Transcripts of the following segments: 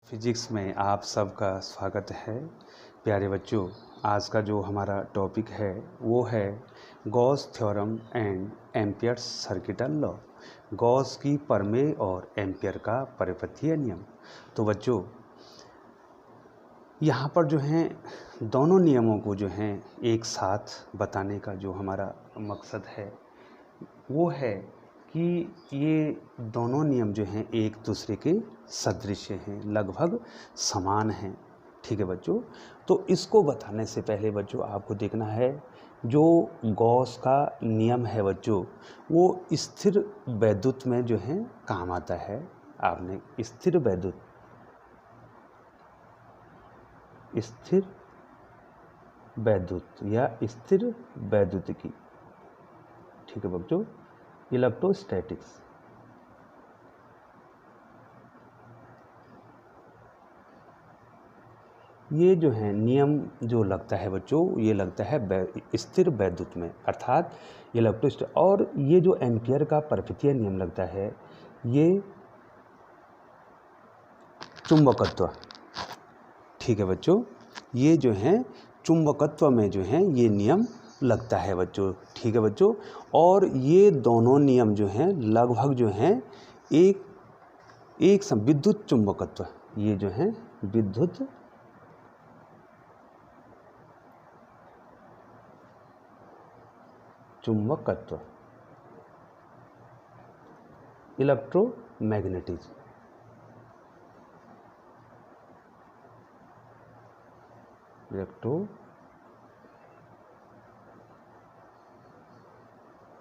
Physics में आप सबका स्वागत है। प्यारे बच्चों, आज का जो हमारा टॉपिक है वो है Gauss theorem and amperes circuital law. Gauss की प्रमेय और एम्पियर का परिपथीय नियम। तो बच्चों, यहाँ पर जो हैं दोनों नियमों को जो हैं एक साथ बताने का जो हमारा मकसद है वो है कि ये दोनों नियम जो हैं एक दूसरे के सदृश हैं, लगभग समान हैं। ठीक है बच्चों, तो इसको बताने से पहले बच्चों आपको देखना है जो गॉस का नियम है बच्चों, वो स्थिर वैद्युत में जो है काम आता है। आपने स्थिर वैद्युत या स्थिर वैद्युतिकी, ठीक है बच्चों, इलेक्ट्रोस्टैटिक्स, ये जो है नियम जो लगता है बच्चों, ये लगता है स्थिर वैद्युत में, अर्थात इलेक्ट्रोस्टैटिक्स। और ये जो एम्पियर का परिपथीय नियम लगता है ये चुंबकत्व, ठीक है बच्चों, ये जो है चुंबकत्व में जो है ये नियम लगता है बच्चों। ठीक है बच्चों, और ये दोनों नियम जो हैं लगभग जो हैं एक विद्युत चुंबकत्व, ये जो है विद्युत चुंबकत्व, इलेक्ट्रोमैग्नेटिज्म,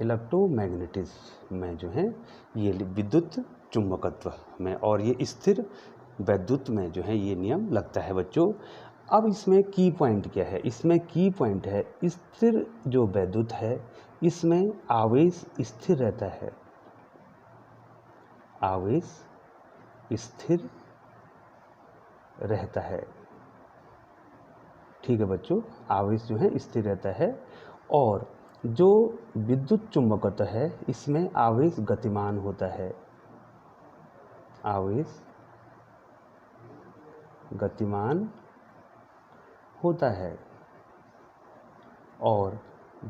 इलेक्ट्रोमैग्नेटिज्म में जो है ये विद्युत चुंबकत्व में, और ये स्थिर वैद्युत में जो है ये नियम लगता है बच्चों। अब इसमें की पॉइंट क्या है? इसमें की पॉइंट है स्थिर जो वैद्युत है इसमें आवेश स्थिर रहता है, आवेश स्थिर रहता है। ठीक है बच्चों, आवेश जो है स्थिर रहता है। और जो विद्युत चुंबकत्व है इसमें आवेश गतिमान होता है, आवेश गतिमान होता है। और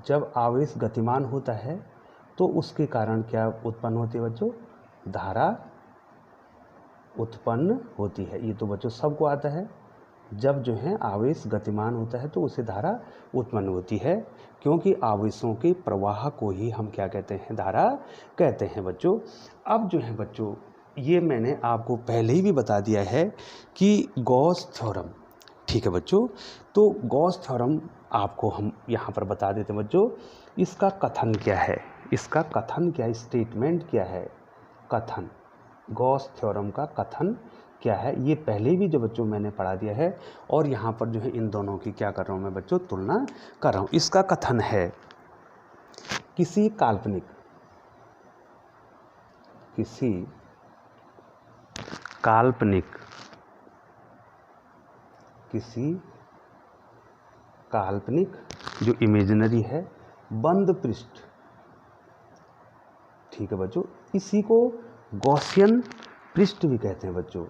जब आवेश गतिमान होता है तो उसके कारण क्या उत्पन्न होती है बच्चों? धारा उत्पन्न होती है। ये तो बच्चों सबको आता है, जब जो है आवेश गतिमान होता है तो उसे धारा उत्पन्न होती है, क्योंकि आवेशों के प्रवाह को ही हम क्या कहते हैं? धारा कहते हैं बच्चों। अब जो है बच्चों, ये मैंने आपको पहले ही भी बता दिया है कि गॉस थ्योरम, ठीक है बच्चों, तो गॉस थ्योरम आपको हम यहाँ पर बता देते हैं बच्चों। इसका कथन क्या है? इसका कथन क्या है? स्टेटमेंट क्या है? कथन, गॉस थ्योरम का कथन क्या है? ये पहले भी जो बच्चों मैंने पढ़ा दिया है, और यहाँ पर जो है इन दोनों की क्या कर रहा हूँ मैं बच्चों? तुलना कर रहा हूँ। इसका कथन है किसी काल्पनिक जो इमेजिनरी है बंद पृष्ठ, ठीक है बच्चों, इसी को गॉसियन पृष्ठ भी कहते हैं बच्चों,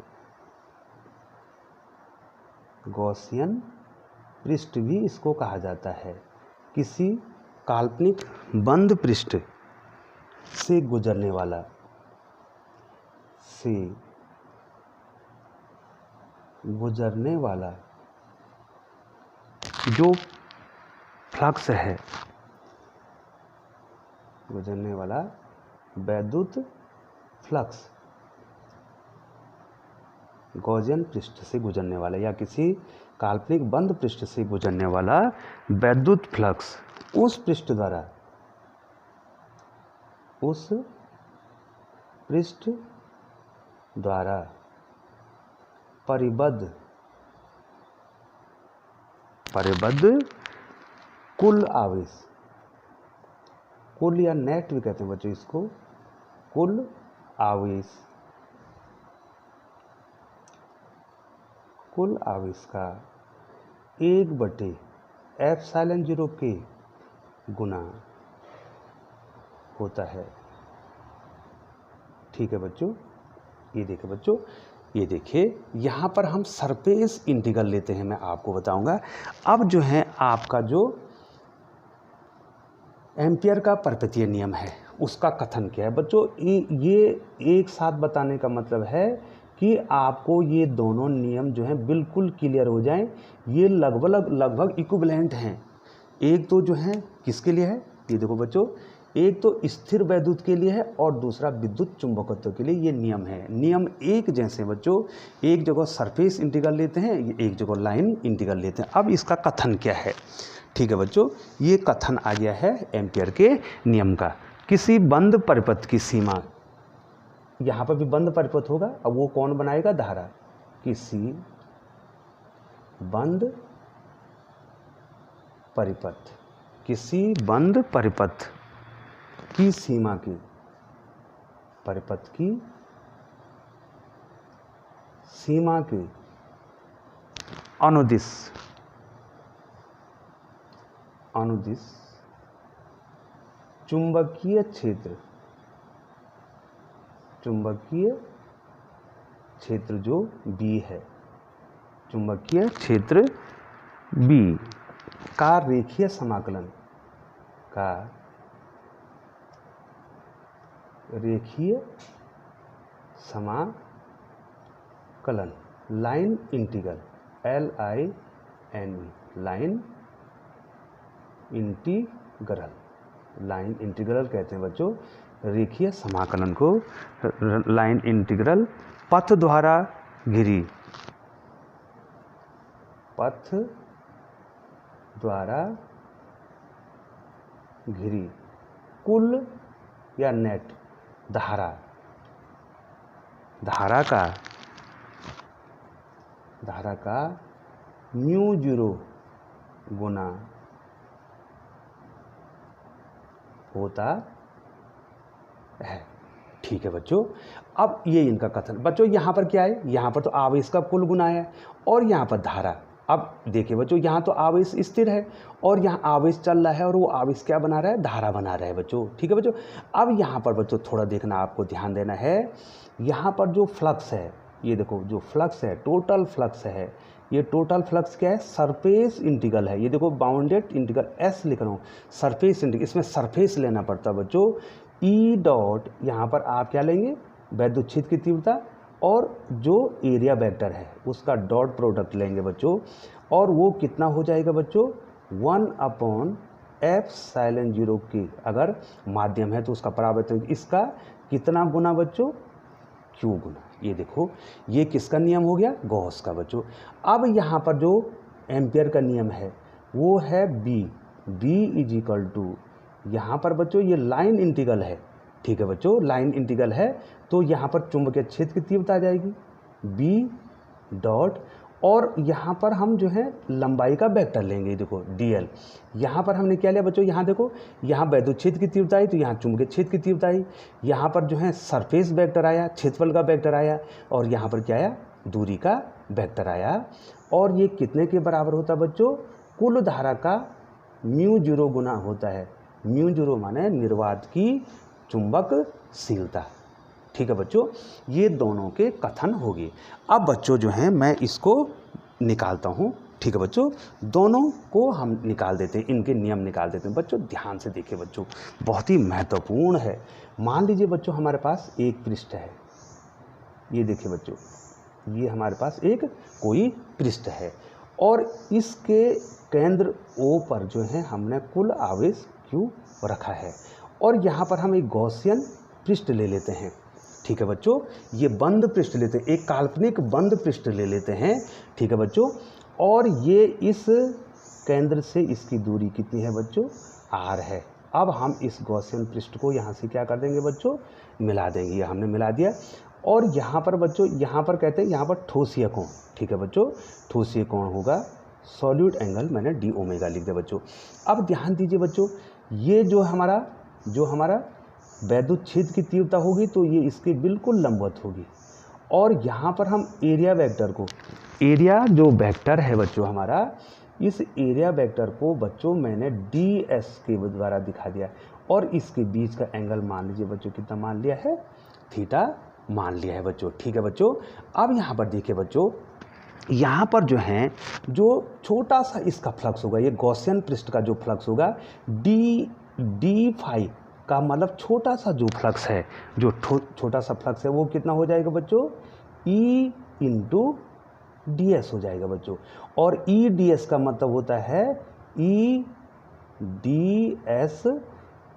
गॉसियन पृष्ठ भी इसको कहा जाता है। किसी काल्पनिक बंद पृष्ठ से गुजरने वाला जो फ्लक्स है, गुजरने वाला वैद्युत फ्लक्स, गॉसियन पृष्ठ से गुजरने वाला या किसी काल्पनिक बंद पृष्ठ से गुजरने वाला वैद्युत फ्लक्स उस पृष्ठ द्वारा परिबद्ध कुल आवेश, कुल या नेट भी कहते हैं बच्चों इसको, कुल आवेश का 1/ε0 के गुना होता है। ठीक है बच्चों, ये देखिए बच्चों, ये देखिए यहाँ पर हम सरफेस इंटीग्रल लेते हैं, मैं आपको बताऊंगा। अब जो है आपका जो एम्पियर का परपैतीय नियम है उसका कथन क्या है बच्चों, ये एक साथ बताने का मतलब है कि आपको ये दोनों नियम जो हैं बिल्कुल क्लियर हो जाएं। ये लगभग इक्विवेलेंट हैं। एक तो जो है किसके लिए है, ये देखो बच्चों, एक तो स्थिर वैद्युत के लिए है और दूसरा विद्युत चुंबकत्व के लिए। ये नियम है, नियम एक जैसे बच्चों, एक जगह सरफेस इंटीग्रल लेते हैं, एक जगह लाइन इंटीग्रल लेते हैं। अब इसका कथन क्या है, ठीक है बच्चों, ये कथन आ गया है एम्पियर के नियम का। किसी बंद परिपथ की सीमा, यहाँ पर भी बंद परिपथ होगा, अब वो कौन बनाएगा, धारा। किसी बंद परिपथ, किसी बंद परिपथ की सीमा की, परिपथ की सीमा की अनुदिश चुंबकीय क्षेत्र जो B है, चुंबकीय क्षेत्र B का रेखीय समाकलन, लाइन इंटीग्रल, लाइन इंटीग्रल कहते हैं बच्चों रेखीय समाकलन को। लाइन इंटीग्रल पथ द्वारा घिरी, कुल या नेट धारा का म्यू 0 गुना होता है। ठीक है बच्चों, अब ये इनका कथन। बच्चों यहाँ पर क्या है, यहाँ पर तो आवेश का कुल गुना है और यहाँ पर धारा। अब देखिए बच्चों, यहाँ तो आवेश स्थिर है और यहाँ आवेश चल रहा है और वो आवेश क्या बना रहा है, धारा बना रहा है बच्चों। ठीक है बच्चों, अब यहाँ पर बच्चों थोड़ा देखना, आपको ध्यान देना है। यहाँ पर जो फ्लक्स है, ये देखो जो फ्लक्स है, टोटल फ्लक्स है, ये टोटल फ्लक्स क्या है, सरफेस इंटीग्रल है। ये देखो बाउंडेड इंटीग्रल एस लिख रहा हूँ, सरफेस इंटीग्रल, इसमें सरफेस लेना पड़ता है बच्चों। ई डॉट, यहाँ पर आप क्या लेंगे, वैद्युत क्षेत्र की तीव्रता और जो एरिया वेक्टर है उसका डॉट प्रोडक्ट लेंगे बच्चों, और वो कितना हो जाएगा बच्चों, 1/ε0 की, अगर माध्यम है तो उसका परावर्तन, इसका कितना गुना बच्चों, क्यू गुना। ये देखो ये किसका नियम हो गया, गॉस का बच्चों। अब यहाँ पर जो एम्पियर का नियम है वो है बी इज इक्वल टू, यहाँ पर बच्चों ये लाइन इंटीग्रल है। ठीक है बच्चों, लाइन इंटीग्रल है तो यहाँ पर चुंबकीय क्षेत्र की तीव्रता आ जाएगी बी डॉट, और यहाँ पर हम जो है लंबाई का वेक्टर लेंगे, देखो dl। यहाँ पर हमने क्या लिया बच्चों, यहाँ देखो, यहाँ वैद्युत क्षेत्र की तीव्रता आई तो यहाँ चुंबकीय क्षेत्र की तीव्रता आई, यहाँ पर जो है सरफेस वेक्टर आया, क्षेत्रफल का वेक्टर आया, और यहाँ पर क्या आया, दूरी का वेक्टर आया। और ये कितने के बराबर होता है बच्चों, कुल धारा का म्यू 0 गुना होता है। म्यू 0 माने निर्वात की चुंबकशीलता। ठीक है बच्चों, ये दोनों के कथन होगी। अब बच्चों जो हैं मैं इसको निकालता हूँ। ठीक है बच्चों, दोनों को हम निकाल देते हैं, इनके नियम निकाल देते हैं। बच्चों ध्यान से देखिए बच्चों, बहुत ही महत्वपूर्ण है। मान लीजिए बच्चों हमारे पास एक पृष्ठ है, ये देखिए बच्चों, ये हमारे पास एक कोई पृष्ठ है और इसके केंद्र O पर जो है हमने कुल आवेश Q रखा है, और यहाँ पर हम एक गॉसियन पृष्ठ ले लेते हैं। ठीक है बच्चों, ये बंद पृष्ठ लेते हैं, एक काल्पनिक बंद पृष्ठ ले लेते हैं। ठीक है बच्चों, और ये इस केंद्र से इसकी दूरी कितनी है बच्चों, r है। अब हम इस गॉसियन पृष्ठ को यहाँ से क्या कर देंगे बच्चों, मिला देंगे। ये हमने मिला दिया, और यहाँ पर बच्चों, यहाँ पर कहते हैं यहाँ पर ठोसीय कोण। ठीक है बच्चों, ठोसीय कोण होगा सॉल्यूट एंगल, मैंने d ओमेगा लिख दिया बच्चों। अब ध्यान दीजिए बच्चों, ये जो हमारा वैद्युत क्षेत्र की तीव्रता होगी तो ये इसके बिल्कुल लंबवत होगी, और यहाँ पर हम एरिया वेक्टर को, एरिया जो वेक्टर है बच्चों हमारा, इस एरिया वेक्टर को बच्चों मैंने ds के द्वारा दिखा दिया, और इसके बीच का एंगल मान लीजिए बच्चों कितना मान लिया है, थीटा मान लिया है बच्चों। ठीक है बच्चों, अब यहाँ पर देखिए बच्चों, यहाँ पर जो है जो छोटा सा इसका फ्लक्स होगा, ये गॉसियन पृष्ठ का जो फ्लक्स होगा डी फाई का मतलब छोटा सा जो फ्लक्स है, जो छोटा सा फ्लक्स है वो कितना हो जाएगा बच्चों, ई इंटू डी एस हो जाएगा बच्चों। और ई डी एस का मतलब होता है E D S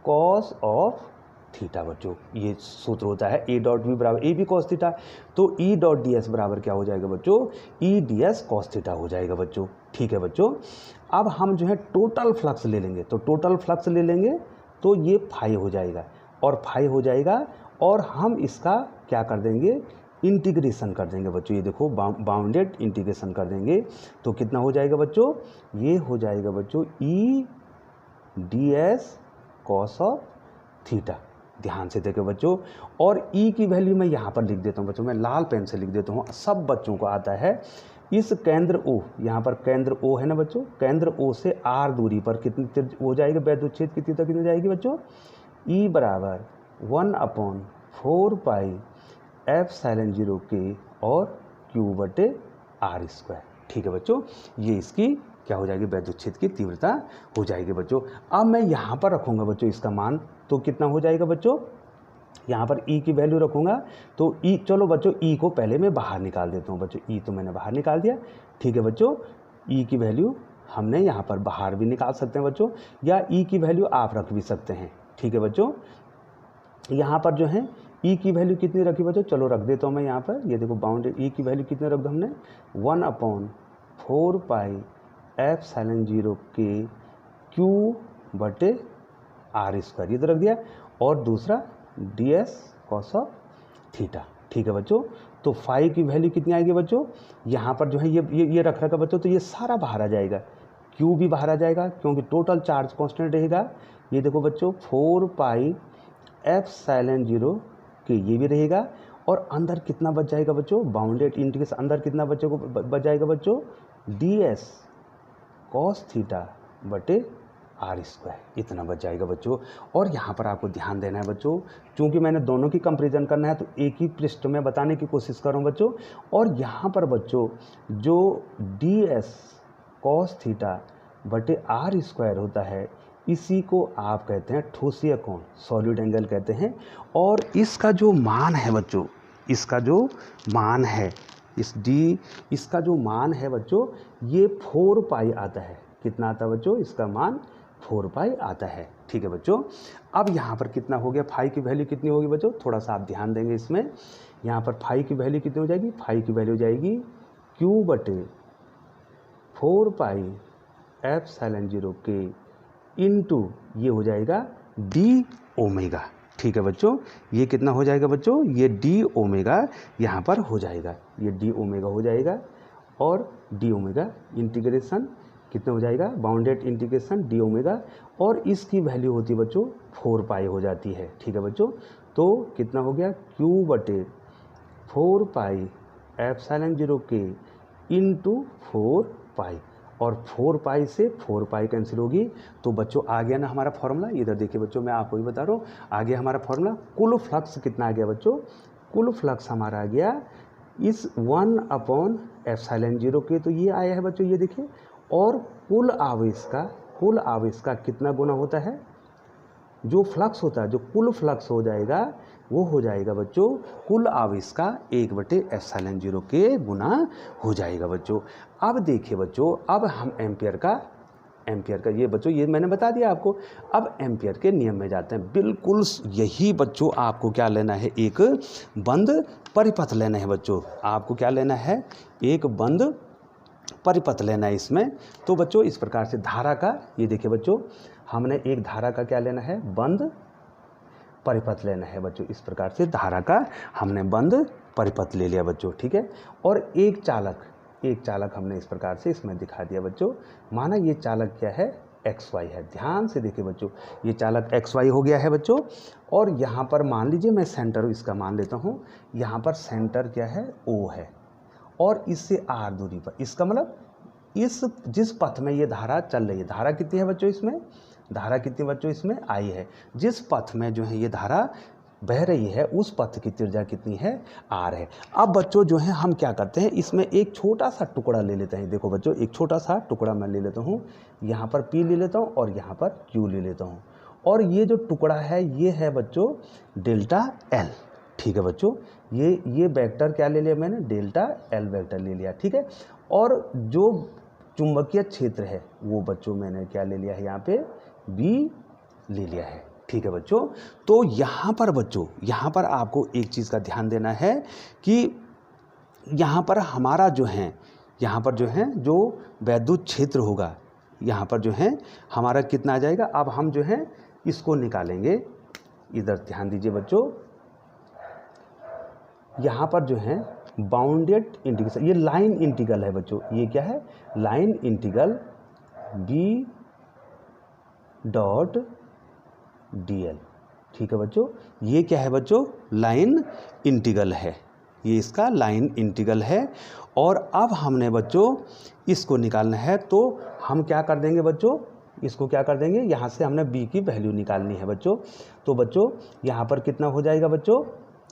cos of theta बच्चों। ये सूत्र होता है ए डॉट बी बराबर ए बी कॉस थीटा। तो ई डॉट डी एस बराबर क्या हो जाएगा बच्चों, E D S cos theta हो जाएगा बच्चों। ठीक है बच्चों, अब हम जो है टोटल फ्लक्स ले लेंगे, तो टोटल फ्लक्स ले लेंगे तो ये फाई हो जाएगा और फाई हो जाएगा, और हम इसका क्या कर देंगे, इंटीग्रेशन कर देंगे बच्चों। ये देखो बाउंडेड इंटीग्रेशन कर देंगे तो कितना हो जाएगा बच्चों, ये हो जाएगा बच्चों E D S cos of theta. ध्यान से देखें बच्चों, और ई की वैल्यू मैं यहाँ पर लिख देता हूँ बच्चों, मैं लाल पेन से लिख देता हूँ, सब बच्चों को आता है। इस केंद्र ओ, यहाँ पर केंद्र ओ है ना बच्चों, केंद्र ओ से आर दूरी पर कितनी हो जाएगी वैद्युत की तीव्रता कितनी हो जाएगी बच्चों, ई बराबर 1/4 पाई एप्सिलॉन 0 के और क्यू बटे आर स्क्वायर। ठीक है बच्चों, ये इसकी क्या हो जाएगी, वैद्युत क्षेत्र की तीव्रता हो जाएगी बच्चों। अब मैं यहाँ पर रखूँगा बच्चों इसका मान, तो कितना हो जाएगा बच्चों, यहाँ पर ई की वैल्यू रखूँगा तो ई, चलो बच्चों ई को पहले मैं बाहर निकाल देता हूँ बच्चों, ई तो मैंने बाहर निकाल दिया। ठीक है बच्चों, ई की वैल्यू हमने यहाँ पर बाहर भी निकाल सकते हैं बच्चों, या ई की वैल्यू आप रख भी सकते हैं। ठीक है बच्चों, यहाँ पर जो है ई की वैल्यू कितनी रखी बच्चों, चलो रख देता हूँ मैं यहाँ पर, ये देखो बाउंडेड ई की वैल्यू कितने रख दो हमने, 1/4 पाई एप्सिलॉन 0 के क्यू बटे आर स्क्वायर, ये तो रख दिया, और दूसरा D S cos of theta. ठीक है बच्चों, तो फाई की वैल्यू कितनी आएगी बच्चों, यहाँ पर जो है ये रख रखा बच्चों, तो ये सारा बाहर आ जाएगा, क्यू भी बाहर आ जाएगा क्योंकि टोटल चार्ज कांस्टेंट रहेगा। ये देखो बच्चों 4 पाई एप्सिलॉन 0 के, ये भी रहेगा, और अंदर कितना बच जाएगा बच्चों, बाउंडेड इंटीग्रेशन अंदर कितना बच जाएगा बच्चों, डी एस कॉस थीटा बटे आर स्क्वायर, इतना बच जाएगा बच्चों। और यहाँ पर आपको ध्यान देना है बच्चों, चूंकि मैंने दोनों की कंपैरिजन करना है तो एक ही पृष्ठ में बताने की कोशिश कर रहा हूँ बच्चों। और यहाँ पर बच्चों जो डी एस कॉस थीटा बटे आर स्क्वायर होता है, इसी को आप कहते हैं ठोसीय कोण, सॉलिड एंगल कहते हैं। और इसका जो मान है बच्चों, इसका जो मान है, इसका जो मान है बच्चों, ये 4 पाई आता है। कितना आता है बच्चों, इसका मान 4 पाई आता है। ठीक है बच्चों, अब यहाँ पर कितना हो गया, फाई की वैल्यू कितनी होगी बच्चों, थोड़ा सा आप ध्यान देंगे इसमें। यहाँ पर फाई की वैल्यू कितनी हो जाएगी, फाई की वैल्यू हो जाएगी क्यू बटे 4 पाई एप्सिलॉन 0 के इंटू ये हो जाएगा डी ओमेगा। ठीक है बच्चों, ये कितना हो जाएगा बच्चों, ये डी ओमेगा यहाँ पर हो जाएगा, ये डी ओमेगा हो जाएगा, और डी ओमेगा इंटीग्रेशन कितना हो जाएगा, बाउंडेड इंटीग्रेशन डी ओमेगा, और इसकी वैल्यू होती है बच्चों 4 पाई हो जाती है। ठीक है बच्चों, तो कितना हो गया, क्यू बटे 4 पाई एप्सिलॉन 0 के इंटू 4 पाई, और 4 पाई से 4 पाई कैंसिल होगी, तो बच्चों आ गया ना हमारा फॉर्मूला। इधर देखिए बच्चों, मैं आपको भी बता रहा हूँ, आ गया हमारा फॉर्मूला। कुल फ्लक्स कितना आ गया बच्चों, कुल फ्लक्स हमारा आ गया इस 1/एप्सिलॉन 0 के, तो ये आया है बच्चों, ये देखिए। और कुल आवेश का कितना गुना होता है, जो फ्लक्स होता है, जो कुल फ्लक्स हो जाएगा वो हो जाएगा बच्चों कुल आवेश का 1/एप्सिलॉन 0 के गुना हो जाएगा बच्चों। अब देखिए बच्चों, अब हम एम्पियर का ये बच्चों, ये मैंने बता दिया आपको। अब एम्पियर के नियम में जाते हैं। बिल्कुल यही बच्चों आपको क्या लेना है, एक बंद परिपथ लेना है बच्चों। आपको क्या लेना है, एक बंद परिपथ लेना है इसमें। तो बच्चों इस प्रकार से धारा का, ये देखिए बच्चों, हमने एक धारा का क्या लेना है, बंद परिपथ लेना है बच्चों। इस प्रकार से धारा का हमने बंद परिपथ ले लिया बच्चों, ठीक है। और एक चालक हमने इस प्रकार से इसमें दिखा दिया बच्चों। माना ये चालक क्या है, XY है। ध्यान से देखिए बच्चों, ये चालक XY हो गया है बच्चों। और यहाँ पर मान लीजिए मैं सेंटर इसका मान लेता हूँ, यहाँ पर सेंटर क्या है, O है, और इससे R दूरी पर, इसका मतलब जिस पथ में ये धारा चल रही है, धारा कितनी है बच्चों इसमें, धारा कितनी बच्चों इसमें I है। जिस पथ में जो है ये धारा बह रही है उस पथ की त्रिज्या कितनी है, r है। अब बच्चों जो है हम क्या करते हैं, इसमें एक छोटा सा टुकड़ा ले लेते हैं। देखो बच्चों, एक छोटा सा टुकड़ा मैं ले लेता हूँ, यहाँ पर p ले लेता हूँ और यहाँ पर q ले लेता हूँ, और ये जो टुकड़ा है ये है बच्चों डेल्टा l। ठीक है बच्चों, ये वेक्टर क्या ले लिया मैंने, डेल्टा l वेक्टर ले लिया। ठीक है, और जो चुंबकीय क्षेत्र है वो बच्चों मैंने क्या ले लिया है, यहाँ पे b ले लिया है। ठीक है बच्चों, तो यहाँ पर बच्चों, यहाँ पर आपको एक चीज़ का ध्यान देना है कि यहाँ पर हमारा जो है, यहाँ पर जो है जो वैद्युत क्षेत्र होगा, यहाँ पर जो है हमारा कितना आ जाएगा। अब हम जो है इसको निकालेंगे, इधर ध्यान दीजिए बच्चों, यहाँ पर जो है बाउंडेड इंटीग्रेशन, ये लाइन इंटीग्रल है बच्चों, ये क्या है, line integral b dot dl। ठीक है बच्चों, ये क्या है बच्चों, लाइन इंटीग्रल है, ये इसका लाइन इंटीग्रल है। और अब हमने बच्चों इसको निकालना है, तो हम क्या कर देंगे बच्चों, इसको क्या कर देंगे, यहाँ से हमने b की वैल्यू निकालनी है बच्चों। तो बच्चों यहाँ पर कितना हो जाएगा बच्चों,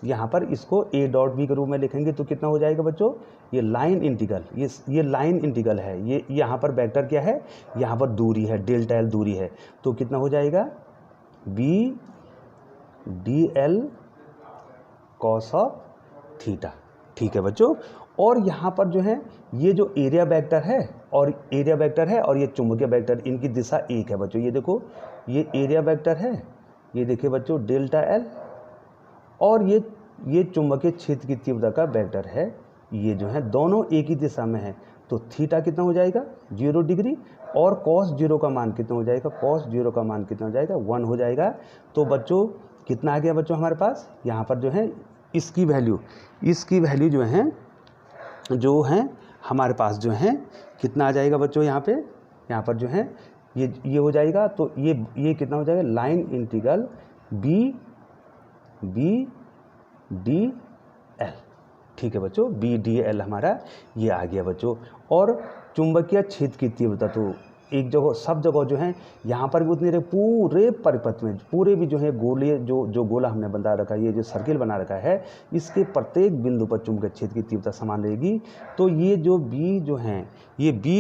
यहाँ पर इसको a डॉट b के रूप में लिखेंगे तो कितना हो जाएगा बच्चों, ये लाइन इंटीग्रल, ये लाइन इंटीग्रल है, ये यहाँ पर वेक्टर क्या है, यहाँ पर दूरी है, डेल्टा l दूरी है, तो कितना हो जाएगा b dl cos of theta. ठीक है बच्चों, और यहाँ पर जो है ये जो एरिया वेक्टर है और ये चुंबकीय वेक्टर, इनकी दिशा एक है बच्चों। ये देखो, ये एरिया वेक्टर है, ये देखिए बच्चों डेल्टा l, और ये चुंबकीय क्षेत्र की तीव्रता का वेक्टर है, ये जो है दोनों एक ही दिशा में है। तो थीटा कितना हो जाएगा, 0 डिग्री, और कॉस 0 का मान कितना हो जाएगा, कॉस 0 का मान कितना हो जाएगा, 1 हो जाएगा। तो बच्चों कितना आ गया बच्चों हमारे पास, यहाँ पर जो है इसकी वैल्यू जो है हमारे पास जो है कितना आ जाएगा बच्चों, यहाँ पर जो है ये हो जाएगा। तो ये कितना हो जाएगा, लाइन इंटीग्रल b dl। ठीक है बच्चों, b dl हमारा ये आ गया बच्चों। और चुंबकीय क्षेत्र की तीव्रता तो एक जगह, सब जगह जो है यहाँ पर भी उतनी रहे, पूरे परिपथ में, पूरे भी जो है गोले, जो गोला हमने बना रखा है, ये जो सर्किल बना रखा है, इसके प्रत्येक बिंदु पर चुंबकीय क्षेत्र की तीव्रता समान रहेगी। तो ये जो b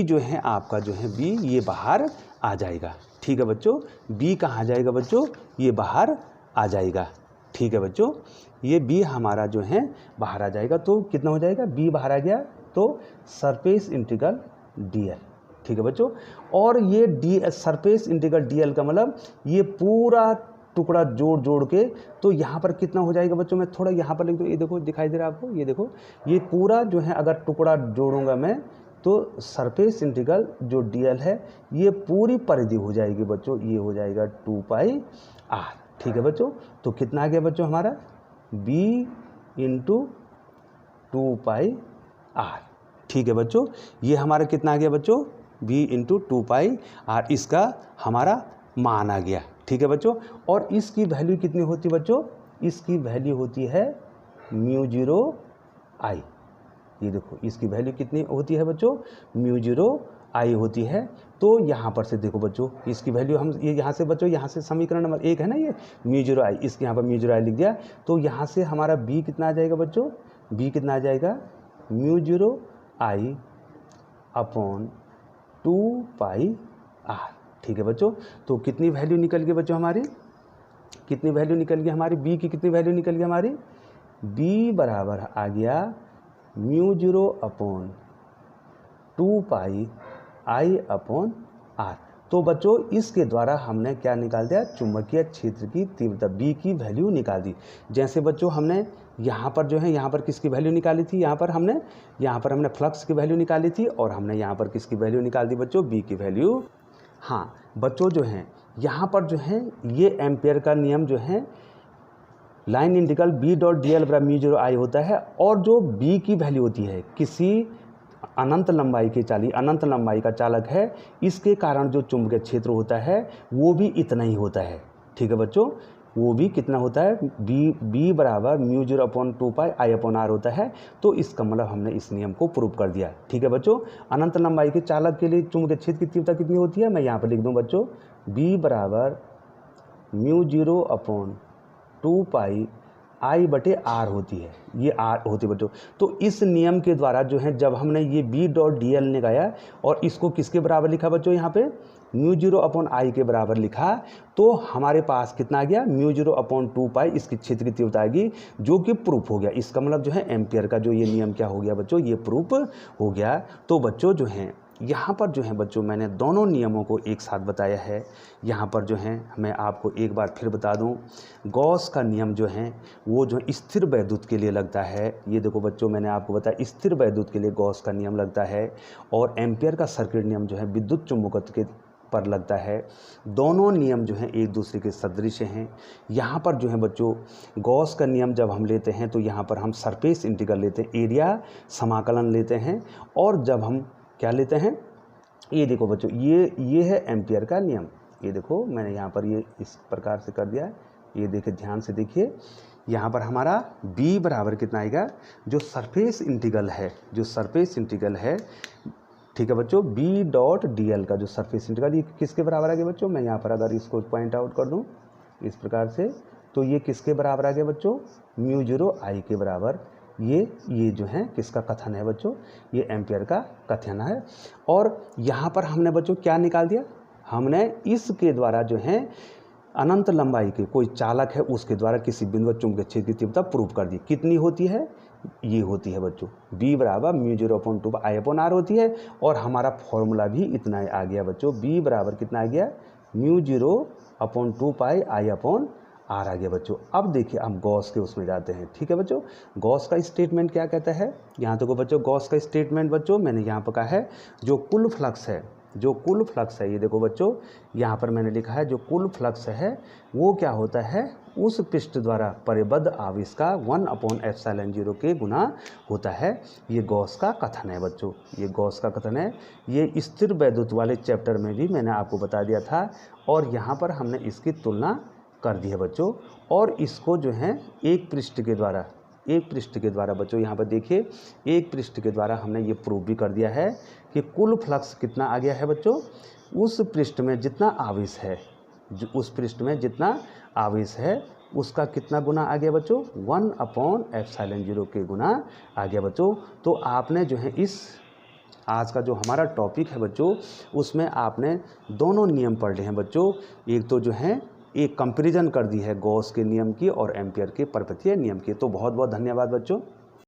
जो है आपका जो है b, ये बाहर आ जाएगा। ठीक है बच्चों, b कहाँ आ जाएगा बच्चों, ये बाहर आ जाएगा। ठीक है बच्चों, ये b हमारा जो है बाहर आ जाएगा। तो कितना हो जाएगा, b बाहर आ गया, तो सरफेस इंटीग्रल dl। ठीक है बच्चों, और ये सरफेस इंटीग्रल dl का मतलब ये पूरा टुकड़ा जोड़ के, तो यहाँ पर कितना हो जाएगा बच्चों, मैं थोड़ा यहाँ पर लिख दूँ, ये देखो दिखाई दे रहा है आपको, ये देखो, ये पूरा जो है अगर टुकड़ा जोड़ूंगा मैं, तो सरफेस इंटीग्रल जो dl है ये पूरी परिधि हो जाएगी बच्चों, ये हो जाएगा 2 पाई r। ठीक है बच्चों, तो कितना आ गया बच्चों हमारा, b इंटू 2 पाई r। ठीक है बच्चों, ये हमारा कितना आ गया बच्चों, b इंटू 2 पाई r, इसका हमारा मान आ गया। ठीक है बच्चों, और इसकी वैल्यू कितनी होती है बच्चों, इसकी वैल्यू होती है μ0 I। ये देखो, इसकी वैल्यू कितनी होती है बच्चों, μ0 I होती है। तो यहाँ पर से देखो बच्चों, इसकी वैल्यू हम ये यहाँ से बच्चों, यहाँ से समीकरण नंबर 1 है ना, ये μ0 I, इसके यहाँ पर μ0 I लिख दिया। तो यहाँ से हमारा b कितना आ जाएगा बच्चों, b कितना आ जाएगा, μ0 I अपॉन 2 पाई r। ठीक है बच्चों, तो कितनी वैल्यू निकल गई बच्चों हमारी, कितनी वैल्यू निकल गई हमारी, b की कितनी वैल्यू निकल गई हमारी, b बराबर आ गया μ0 upon 2 pi I upon r। तो बच्चों इसके द्वारा हमने क्या निकाल दिया, चुंबकीय क्षेत्र की तीव्रता b की वैल्यू निकाल दी। जैसे बच्चों हमने यहाँ पर जो है, यहाँ पर किसकी वैल्यू निकाली थी, यहाँ पर हमने फ्लक्स की वैल्यू निकाली थी, और हमने यहाँ पर किसकी वैल्यू निकाल दी बच्चों, b की वैल्यू। हाँ बच्चों जो है यहाँ पर जो है ये एम्पियर का नियम जो है, line integral b dot dl बराबर μ0 I होता है, और जो b की वैल्यू होती है किसी अनंत लंबाई का चालक है, इसके कारण जो चुंबकीय क्षेत्र होता है वो भी इतना ही होता है। ठीक है बच्चों, वो भी कितना होता है, b बराबर μ0 upon 2 pi I upon r होता है। तो इसका मतलब हमने इस नियम को प्रूव कर दिया। ठीक है बच्चों, अनंत लंबाई के चालक के लिए चुंबकीय क्षेत्र की तीव्रता कितनी होती है, मैं यहाँ पर लिख दूँ बच्चों, b बराबर μ0 अपॉन 2 पाई I/R होती है, ये R होती है बच्चों। तो इस नियम के द्वारा जो है जब हमने ये B.dl निकाला और इसको किसके बराबर लिखा बच्चों, यहाँ पे μ0/I के बराबर लिखा, तो हमारे पास कितना आ गया, μ0/2π इसकी क्षेत्र की तीव्रता आएगी, जो कि प्रूफ हो गया। इसका मतलब जो है एम्पियर का जो ये नियम क्या हो गया बच्चों, ये प्रूफ हो गया। तो बच्चों जो है यहाँ पर जो है बच्चों मैंने दोनों नियमों को एक साथ बताया है। यहाँ पर जो है मैं आपको एक बार फिर बता दूँ, गॉस का नियम जो है वो जो स्थिर वैद्युत के लिए लगता है। ये देखो बच्चों मैंने आपको बताया स्थिर वैद्युत के लिए गॉस का नियम लगता है, और एम्पियर का सर्किट नियम जो है विद्युत चुम्बकत्व के पर लगता है। दोनों नियम जो हैं एक दूसरे के सदृश हैं। यहाँ पर जो है बच्चों गॉस का नियम जब हम लेते हैं तो यहाँ पर हम सरफेस इंटीग्रल लेते हैं, एरिया समाकलन लेते हैं, और जब हम क्या लेते हैं, ये देखो बच्चों ये है एम्पियर का नियम। ये देखो मैंने यहाँ पर ये इस प्रकार से कर दिया है, ये देखिए ध्यान से देखिए। यहाँ पर हमारा B बराबर कितना आएगा, जो सरफेस इंटीग्रल है, जो सरफेस इंटीग्रल है, ठीक है बच्चों, B.dl का जो सरफेस इंटीग्रल ये किसके बराबर आ गया बच्चों, मैं यहाँ पर अगर इसको पॉइंट आउट कर दूँ इस प्रकार से, तो ये किसके बराबर आ गया बच्चों, μ0I के बराबर। ये जो है किसका कथन है बच्चों, ये एम्पियर का कथन है। और यहाँ पर हमने बच्चों क्या निकाल दिया, हमने इसके द्वारा जो है अनंत लंबाई के कोई चालक है उसके द्वारा किसी बिंदु चुंबकीय क्षेत्र की तीव्रता प्रूव कर दी। कितनी होती है, ये होती है बच्चों B बराबर μ0/2πI/R होती है, और हमारा फॉर्मूला भी इतना आ गया बच्चों, B बराबर कितना आ गया, μ0/2πI/R आ गया बच्चों। अब देखिए हम गॉस के उसमें जाते हैं, ठीक है बच्चों। गॉस का स्टेटमेंट क्या कहता है, यहाँ देखो बच्चों गॉस का स्टेटमेंट बच्चों मैंने यहाँ पर कहा है, जो कुल फ्लक्स है, जो कुल फ्लक्स है, ये देखो बच्चों यहाँ पर मैंने लिखा है, जो कुल फ्लक्स है वो क्या होता है, उस पृष्ठ द्वारा परिबद्ध आवेश का 1/ε0 के गुना होता है। ये गॉस का कथन है बच्चों, ये गॉस का कथन है। ये स्थिर वैद्युत वाले चैप्टर में भी मैंने आपको बता दिया था, और यहाँ पर हमने इसकी तुलना कर दी है बच्चों। और इसको जो है एक पृष्ठ के द्वारा बच्चों यहाँ पर देखिए, एक पृष्ठ के द्वारा हमने ये प्रूव भी कर दिया है कि कुल फ्लक्स कितना आ गया है बच्चों, उस पृष्ठ में जितना आवेश है, उस पृष्ठ में जितना आवेश है उसका कितना गुना आ गया बच्चों, 1/ε0 के गुना आ गया बच्चों। तो आपने जो है इस आज का जो हमारा टॉपिक है बच्चों, उसमें आपने दोनों नियम पढ़ लिए हैं बच्चों। एक तो जो है एक कंपैरिजन कर दी है गॉस के नियम की और एम्पियर के पर्पतीय नियम की। तो बहुत बहुत धन्यवाद बच्चों।